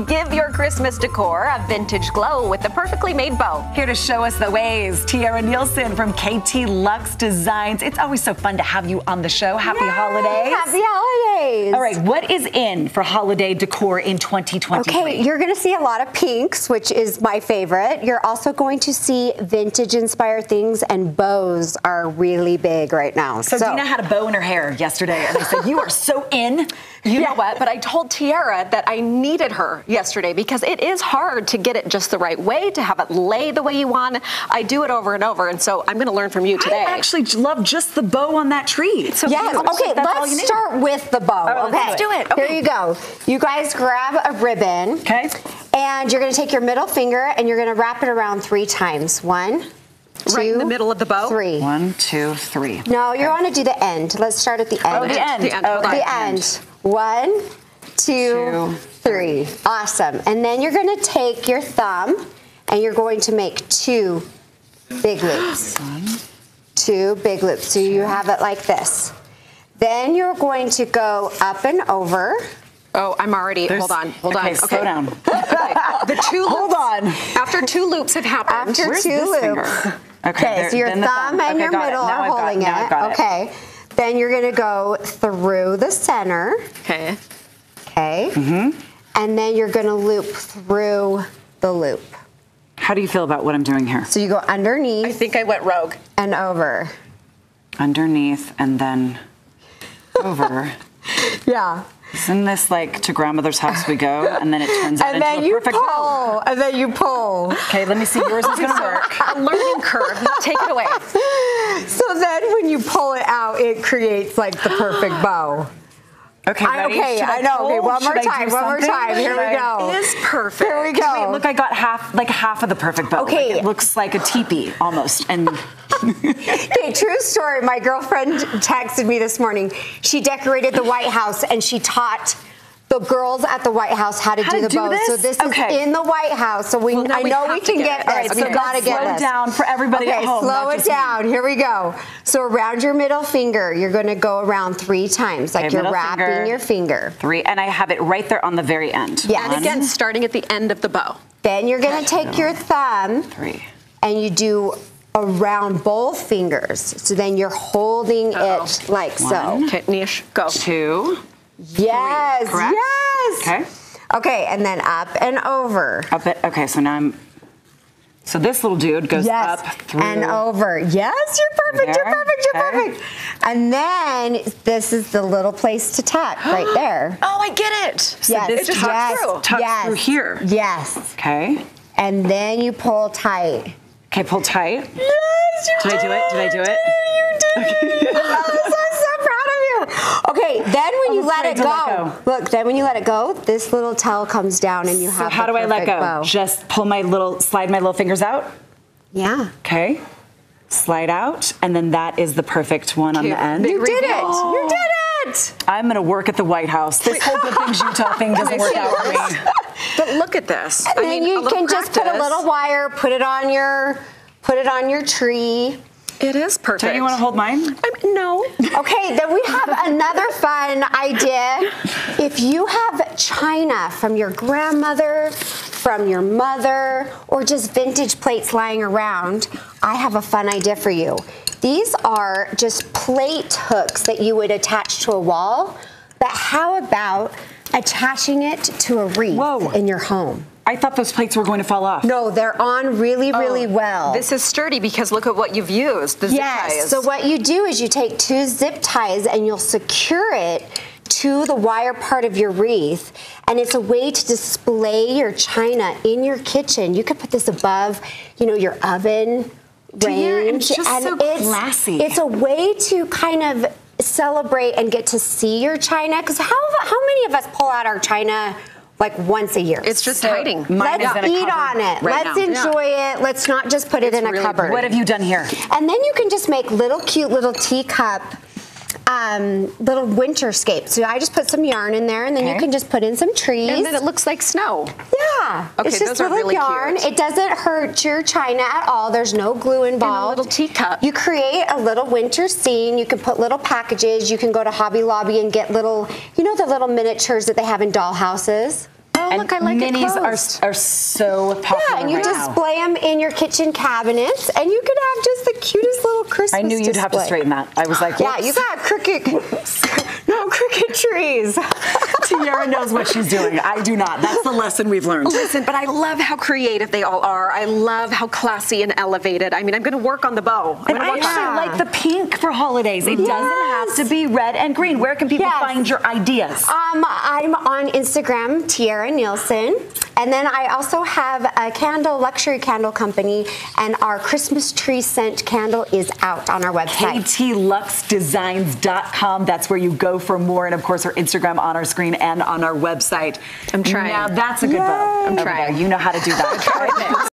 Give your Christmas decor a vintage glow with the perfectly made bow. Here to show us the ways, Tiara Nielsen from KT Luxe Designs. It's always so fun to have you on the show. Happy holidays. Happy holidays. All right, what is in for holiday decor in 2023? Okay, you're going to see a lot of pinks, which is my favorite. You're also going to see vintage-inspired things, and bows are really big right now. So Dina had a bow in her hair yesterday, and I said, you are so in. You know what? But I told Tiara that I needed her yesterday because it is hard to get it just the right way, to have it lay the way you want. I do it over and over, and so I'm going to learn from you today. I actually love just the bow on that tree. So yes, okay, let's start with the bow. Right, okay, let's do it. Okay. Here you go. You guys grab a ribbon. Okay. And you're going to take your middle finger and you're going to wrap it around 3 times. 1, 2, right in the middle of the bow? 3. 1, 2, 3. No, you want to do the end. Let's start at the end. Oh, the end. The end. Okay. The end. 1, 2, 3. Awesome. And then you're going to take your thumb and you're going to make 2 big loops. 2 big loops. So you have it like this. Then you're going to go up and over. Oh, I'm already. Hold on. Okay, slow down. Okay. The 2 loops. Hold on. After 2 loops have happened. After Where's 2 this loops. finger? Okay, so your thumb and your middle are holding it. Okay. Then you're going to go through the center. Okay. Okay. And then you're going to loop through the loop. How do you feel about what I'm doing here? So you go underneath. I think I went rogue. And over. Underneath and then over. Yeah. Isn't this like to grandmother's house we go, and then it turns out into a perfect bow? And then you pull. Okay, let me see. Yours is going to work. A learning curve. Take it away. So then when you pull it out, it creates like the perfect bow. Okay, ready? Okay, I know. Okay, one more time. Here we go. It is perfect. Here we go. Wait, look, I got half of the perfect bow. Okay. Like, it looks like a teepee almost. And Okay, true story. My girlfriend texted me this morning. She decorated the White House and she taught the girls at the White House how to do the bows. So this is in the White House. So I know we can get this. All right, We've got to get slow this. down for everybody at home. Slow it down. Here we go. So around your middle finger, you're going to go around 3 times, like you're wrapping your finger. 3, and I have it right there on the very end. Yes. And again, starting at the end of the bow. Then you're going to take your thumb 3. and you do around both fingers. So then you're holding it like so. Okay, Nish, go. 2. Yes. 3, correct? Yes. Okay. Okay, and then up and over. Up it. Okay, so now I'm. So this little dude goes up through and over. Yes, you're perfect. There. You're perfect. You're perfect. And then this is the little place to tuck right there. Oh, I get it. So yes. this tucks through here. Yes. Okay. And then you pull tight. Okay, pull tight. Yes, you did. Did I do it? Did I do it? You did. I'm so proud of you. Okay, then when you let it go, look, then when you let it go, this little tail comes down and you have. So how do I let go? Bow. Just slide my little fingers out? Yeah. Okay. Slide out, and then that is the perfect one on the end. You did it. You did it. I'm going to work at the White House. This whole Good Things Utah thing doesn't work out for me. But look at this. And then you can just put a little wire, put it on your tree. It is perfect. So you want to hold mine? No. Okay, then we have another fun idea. If you have china from your grandmother, from your mother, or just vintage plates lying around, I have a fun idea for you. These are just plate hooks that you would attach to a wall, but how about attaching it to a wreath in your home? I thought those plates were going to fall off. No, they're on really, really well. This is sturdy because look at what you've used, the zip ties. So what you do is you take 2 zip ties and you'll secure it to the wire part of your wreath, and it's a way to display your china in your kitchen. You could put this above, your oven range. It's just so classy. It's a way to kind of celebrate and get to see your china, because how many of us pull out our china like once a year? It's just hiding. Let's eat on it. Let's enjoy it. Let's not just put it in a cupboard. What have you done here? And then you can just make cute little teacup little winter scapes. So I just put some yarn in there, and then you can just put in some trees. And then it looks like snow. Yeah. Okay, it's just those are little really yarn. cute. It doesn't hurt your china at all. There's no glue involved. And a little teacup. You create a little winter scene. You can put little packages. You can go to Hobby Lobby and get little, the little miniatures that they have in doll houses. Oh, look, I like it minis closed. are so popular. Yeah, and you right now. display them in your kitchen cabinets, and you could have just the cutest little Christmas I knew you'd have to display. straighten that. I was like, Yeah, you got crooked trees. Tiara knows what she's doing. I do not. That's the lesson we've learned. Listen, but I love how creative they all are. I love how classy and elevated. I mean, I'm going to work on the bow. And I actually like the pink for holidays. It doesn't have to be red and green. Where can people find your ideas? I'm on Instagram, Tiara Nielsen. And then I also have a luxury candle company, and our Christmas tree scent candle is out on our website. KTLuxeDesigns.com. That's where you go for more. And of course, our Instagram on our screen and on our website. I'm trying. Now that's a good bow. I'm trying. You know how to do that.